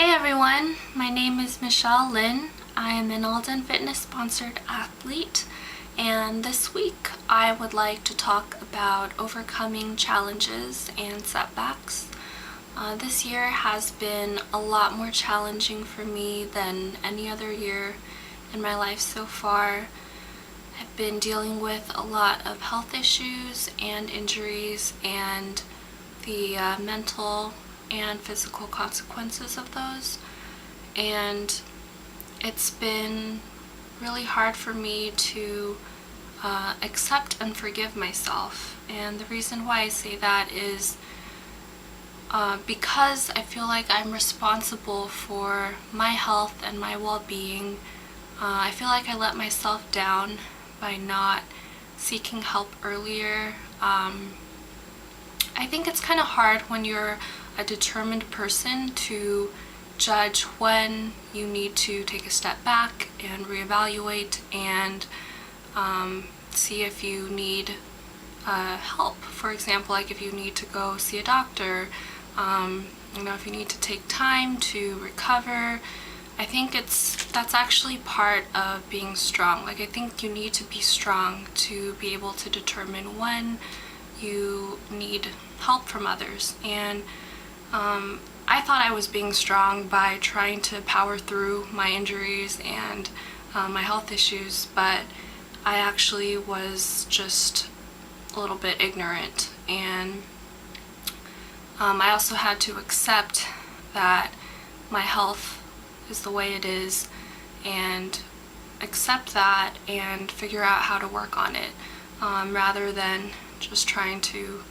Hey everyone, my name is Michelle Lynn. I am an Alden Fitness sponsored athlete, and this week I would like to talk about overcoming challenges and setbacks. This year has been a lot more challenging for me than any other year in my life so far. I've been dealing with a lot of health issues and injuries and the mental and physical consequences of those, and it's been really hard for me to accept and forgive myself. And the reason why I say that is because I feel like I'm responsible for my health and my well-being. I feel like I let myself down by not seeking help earlier. I think it's kind of hard when you're a determined person to judge when you need to take a step back and reevaluate and see if you need help. For example, like if you need to go see a doctor, if you need to take time to recover. I think that's actually part of being strong. Like, I think you need to be strong to be able to determine when you need help from others. And I thought I was being strong by trying to power through my injuries and my health issues, but I actually was just a little bit ignorant. And I also had to accept that my health is the way it is, and accept that and figure out how to work on it, rather than just trying to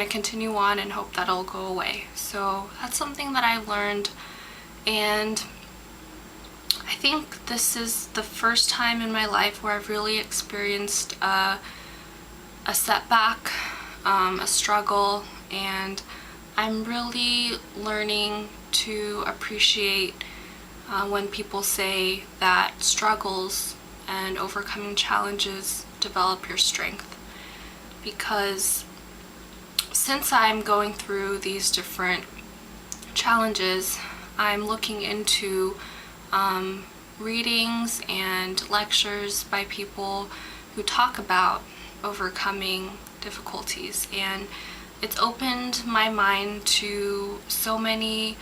continue on and hope that it'll go away. So that's something that I learned, and I think this is the first time in my life where I've really experienced a setback, a struggle, and I'm really learning to appreciate when people say that struggles and overcoming challenges develop your strength. Because since I'm going through these different challenges, I'm looking into readings and lectures by people who talk about overcoming difficulties, and it's opened my mind to so many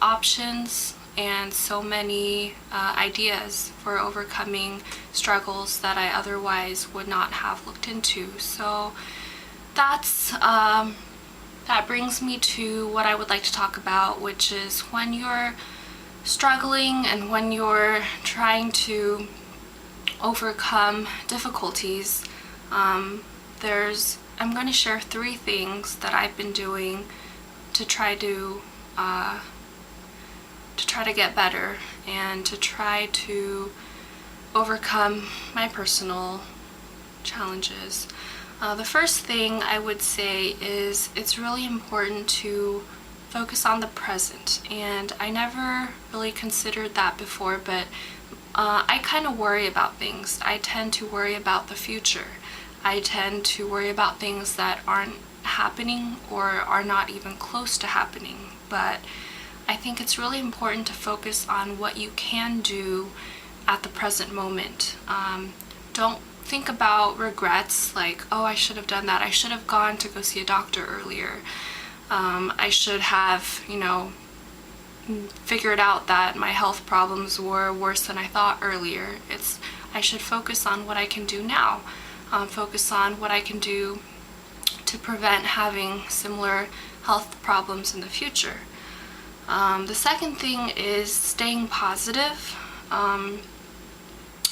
options and so many ideas for overcoming struggles that I otherwise would not have looked into. So that brings me to what I would like to talk about, which is when you're struggling and when you're trying to overcome difficulties. I'm going to share 3 things that I've been doing to try to get better and to try to overcome my personal challenges. The first thing I would say is it's really important to focus on the present, and I never really considered that before, but I kind of worry about things. I tend to worry about the future. I tend to worry about things that aren't happening or are not even close to happening, but I think it's really important to focus on what you can do at the present moment. Don't think about regrets like, oh, I should have done that. I should have gone to go see a doctor earlier. I should have, figured out that my health problems were worse than I thought earlier. I should focus on what I can do now. Focus on what I can do to prevent having similar health problems in the future. The second thing is staying positive.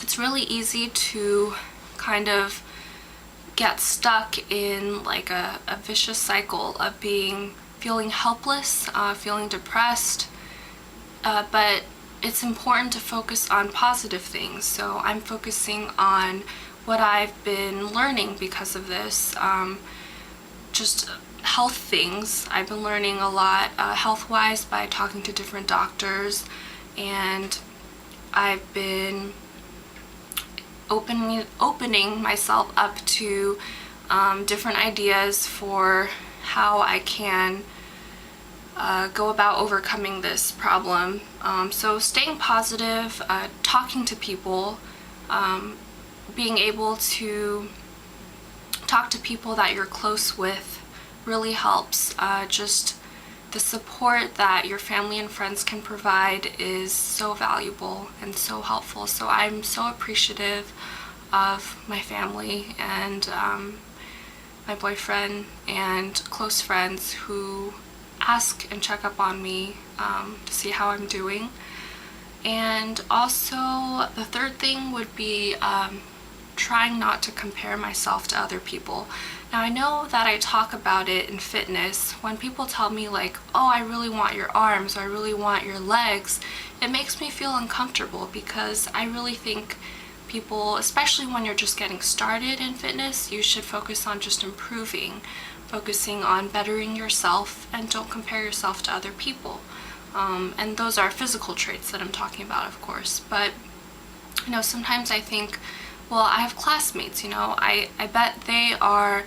It's really easy to kind of get stuck in like a vicious cycle of feeling helpless, feeling depressed, but it's important to focus on positive things. So I'm focusing on what I've been learning because of this, just health things. I've been learning a lot health-wise by talking to different doctors, and I've been opening myself up to different ideas for how I can go about overcoming this problem. So staying positive, talking to people, being able to talk to people that you're close with really helps. Just the support that your family and friends can provide is so valuable and so helpful. So I'm so appreciative of my family and my boyfriend and close friends who ask and check up on me to see how I'm doing. And also the third thing would be trying not to compare myself to other people. Now I know that I talk about it in fitness. When people tell me like, oh, I really want your arms, or I really want your legs, it makes me feel uncomfortable because I really think people, especially when you're just getting started in fitness, you should focus on just improving, focusing on bettering yourself, and don't compare yourself to other people. And those are physical traits that I'm talking about, of course. But you know, sometimes I think, well, I have classmates, you know, I bet they are,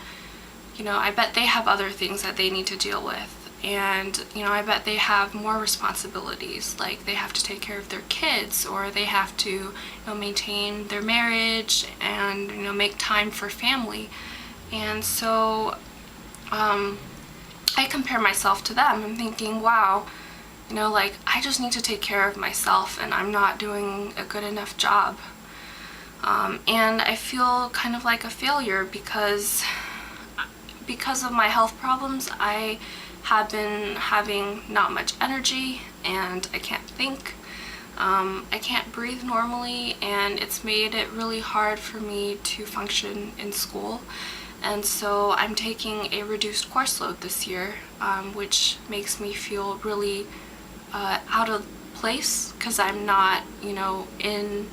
you know, I bet they have other things that they need to deal with. And, you know, I bet they have more responsibilities, like they have to take care of their kids, or they have to, you know, maintain their marriage and, you know, make time for family. And so I compare myself to them. I'm thinking, wow, you know, like I just need to take care of myself and I'm not doing a good enough job. And I feel kind of like a failure because of my health problems. I have been having not much energy and I can't think. I can't breathe normally, and it's made it really hard for me to function in school. And so I'm taking a reduced course load this year, which makes me feel really out of place because I'm not, you know, in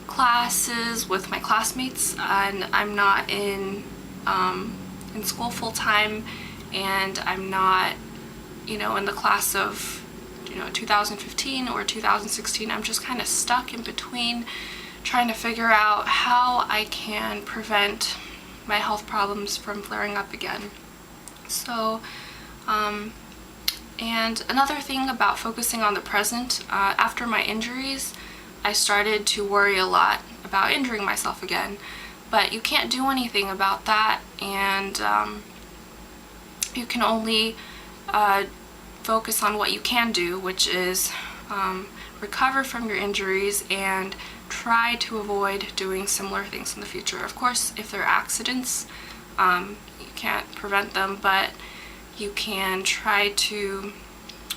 classes with my classmates, and I'm not in school full time, and I'm not, you know, in the class of, you know, 2015 or 2016. I'm just kind of stuck in between, trying to figure out how I can prevent my health problems from flaring up again. So and another thing about focusing on the present, after my injuries, I started to worry a lot about injuring myself again, but you can't do anything about that, and you can only focus on what you can do, which is recover from your injuries and try to avoid doing similar things in the future. Of course, if there are accidents, you can't prevent them, but you can try to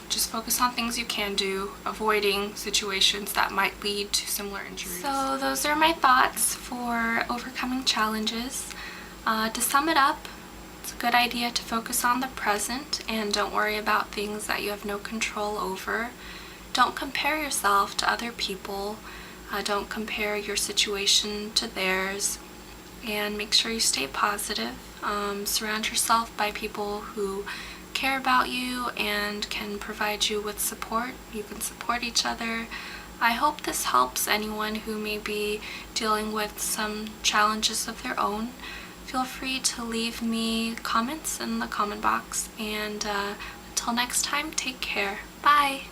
just focus on things you can do, avoiding situations that might lead to similar injuries. So those are my thoughts for overcoming challenges. To sum it up, it's a good idea to focus on the present and don't worry about things that you have no control over. Don't compare yourself to other people. Don't compare your situation to theirs, and make sure you stay positive. Surround yourself by people who care about you and can provide you with support. You can support each other. I hope this helps anyone who may be dealing with some challenges of their own. Feel free to leave me comments in the comment box, and until next time, take care. Bye!